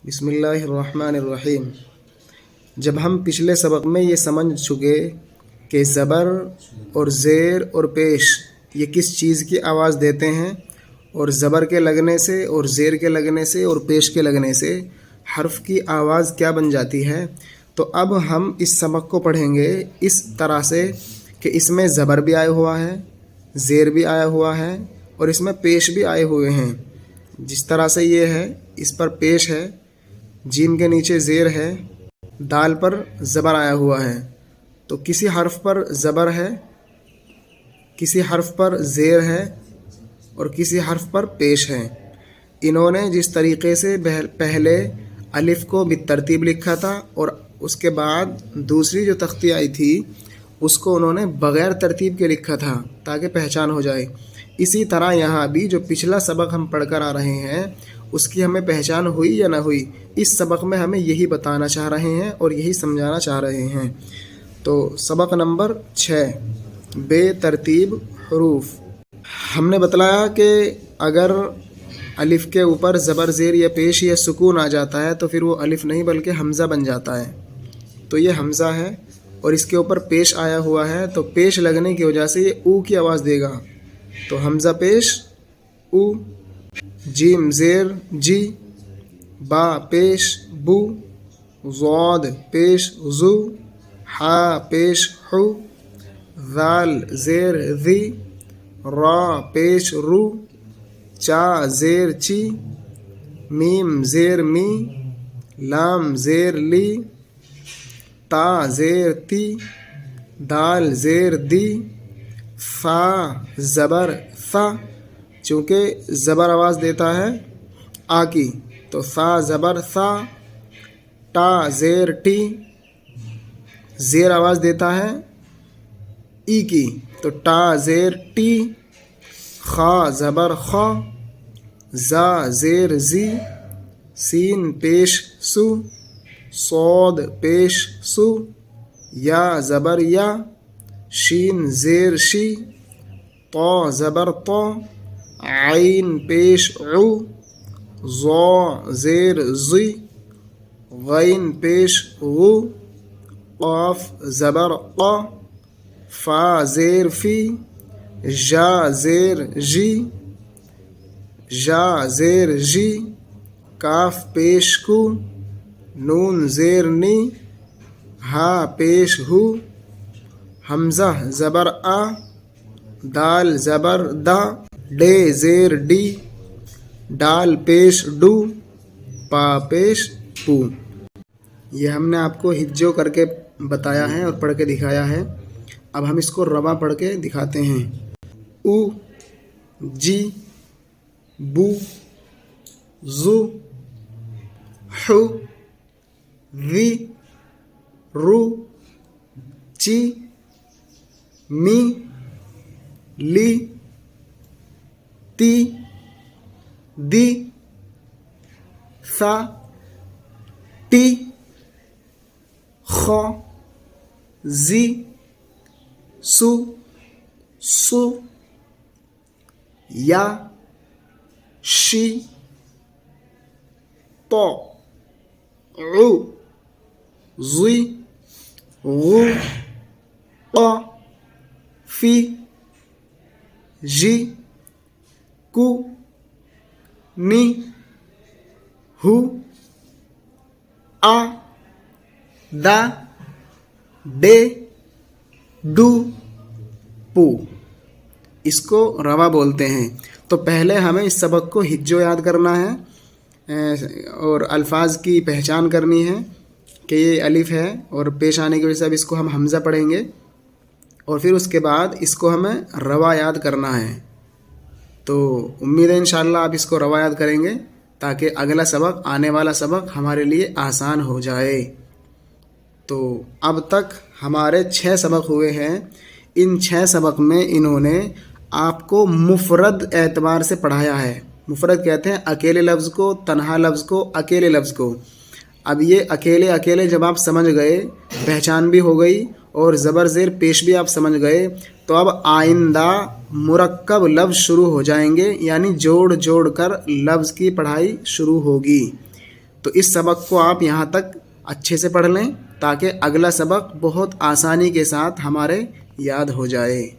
بسم اللہ الرحمن الرحیم۔ جب ہم پچھلے سبق میں یہ سمجھ چکے کہ زبر اور زیر اور پیش یہ کس چیز کی آواز دیتے ہیں، اور زبر کے لگنے سے اور زیر کے لگنے سے اور پیش کے لگنے سے حرف کی آواز کیا بن جاتی ہے، تو اب ہم اس سبق کو پڑھیں گے اس طرح سے کہ اس میں زبر بھی آیا ہوا ہے، زیر بھی آیا ہوا ہے اور اس میں پیش بھی آئے ہوئے ہیں۔ جس طرح سے یہ ہے، اس پر پیش ہے، جیم کے نیچے زیر ہے، دال پر زبر آیا ہوا ہے، تو کسی حرف پر زبر ہے، کسی حرف پر زیر ہے اور کسی حرف پر پیش ہے۔ انہوں نے جس طریقے سے پہلے الف کو بالترتیب لکھا تھا اور اس کے بعد دوسری جو تختی آئی تھی اس کو انہوں نے بغیر ترتیب کے لکھا تھا تاکہ پہچان ہو جائے، اسی طرح یہاں بھی جو پچھلا سبق ہم پڑھ کر آ رہے ہیں اس کی ہمیں پہچان ہوئی یا نہ ہوئی، اس سبق میں ہمیں یہی بتانا چاہ رہے ہیں اور یہی سمجھانا چاہ رہے ہیں۔ تو سبق نمبر 6، بے ترتیب حروف۔ ہم نے بتلایا کہ اگر الف کے اوپر زبر، زیر یا پیش یا سکون آ جاتا ہے تو پھر وہ الف نہیں بلکہ حمزہ بن جاتا ہے، تو یہ حمزہ ہے، اور اس کے اوپر پیش آیا ہوا ہے تو پیش لگنے کی وجہ سے یہ او کی آواز دے گا، تو حمزہ پیش او، جیم زیر جی، با پیش بو، ضاد پیش زو، حا پیش حو، ذال زیر ذی، را پیش رو، چا زیر چی، میم زیر می، لام زیر لی، تا زیر تی، دال زیر دی، فا زبر ثا، چونکہ زبر آواز دیتا ہے آ کی تو ثا زبر ثا، ٹا زیر ٹی، زیر آواز دیتا ہے ای کی تو ٹا زیر ٹی، خا زبر خا، زا زیر زی، سین پیش سو، صاد پیش سو، یا زبر یا، شین زیر شی، طا زبر طا، عین پیش عو، ضا زیر زی، غین پیش غو، قاف زبر قا، فا زیر فی، جا زیر جی، جا زیر جی، کاف پیش کو، نون زیر نی، ہا پیش ہو، حمزہ زبر آ، دال زبر دا، ڈے زیر ڈی، ڈال پیش ڈو، پا پیش پو۔ یہ ہم نے آپ کو ہجو کر کے بتایا ہے اور پڑھ کے دکھایا ہے، اب ہم اس کو رواں پڑھ کے دکھاتے ہیں۔ او، جی، بو، زو، حو، وی، رو، چی، می، لی، تی، دی، ثا، ٹی، خا، زی، سو، سو، یا، شی، طا، عو، زی، غو، قا، فی، جی، کو، نی، ہو، آ، دا، ڈے، ڈو، پو۔ اس کو روا بولتے ہیں۔ تو پہلے ہمیں اس سبق کو ہجو یاد کرنا ہے اور الفاظ کی پہچان کرنی ہے کہ یہ الف ہے، اور پیش آنے کی وجہ سے اب اس کو ہم حمزہ پڑھیں گے، اور پھر اس کے بعد اس کو ہمیں روا یاد کرنا ہے۔ تو امید ہے انشاءاللہ آپ اس کو روا یاد کریں گے تاکہ اگلا سبق، آنے والا سبق ہمارے لیے آسان ہو جائے۔ تو اب تک ہمارے 6 سبق ہوئے ہیں، ان 6 سبق میں انہوں نے آپ کو مفرد اعتبار سے پڑھایا ہے۔ مفرد کہتے ہیں اکیلے لفظ کو، تنہا لفظ کو، اکیلے لفظ کو۔ اب یہ اکیلے اکیلے جب آپ سمجھ گئے، پہچان بھی ہو گئی اور زبر زیر پیش بھی آپ سمجھ گئے، تو اب آئندہ مرکب لفظ شروع ہو جائیں گے، یعنی جوڑ جوڑ کر لفظ کی پڑھائی شروع ہوگی۔ تو اس سبق کو آپ یہاں تک اچھے سے پڑھ لیں تاکہ اگلا سبق بہت آسانی کے ساتھ ہمارے یاد ہو جائے۔